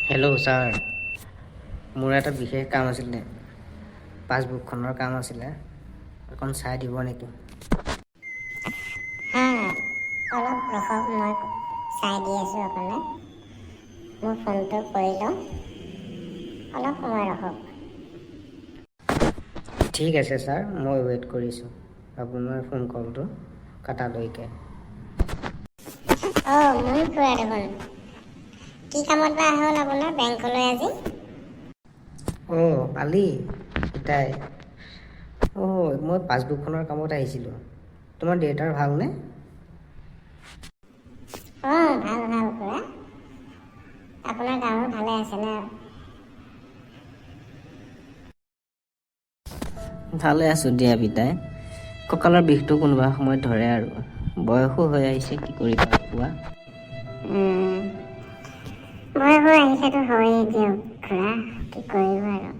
Hello' sir, মোৰ এটা বিশেষ কাম আছিলে, পাছবুকখনৰ কাম আছিলে, অকণ চাই দিব নেকি? অলপ ৰখক, মই চাই দি আছোঁ আপোনাক। মোৰ ফোনটো কৰি লওঁ, অলপ সময় ৰখক। ঠিক আছে ছাৰ, মই ৱেইট কৰিছোঁ আপোনাৰ ফোন কলটো কটালৈকে। মই খুৰা দেখোন। কি কামত বা হ'ল আপোনাৰ বেংকলৈ আজি? পালি পিতাই। মই পাছবুকখনৰ কামত আহিছিলোঁ। তোমাৰ দেউতাৰ ভালনে? ভাল খুৰা। আপোনাৰ গাঁৱৰ ভালে আছে ন? ভালে আছোঁ দিয়া পিতাই। কঁকালৰ বিষটো কোনোবা সময়ত ধৰে আৰু বয়সো হৈ আহিছে, কি কৰিবা কোৱা? বয়স হৈ আহিছেতো হয়েই দিয়ক খুৰা, কি কৰিব আৰু।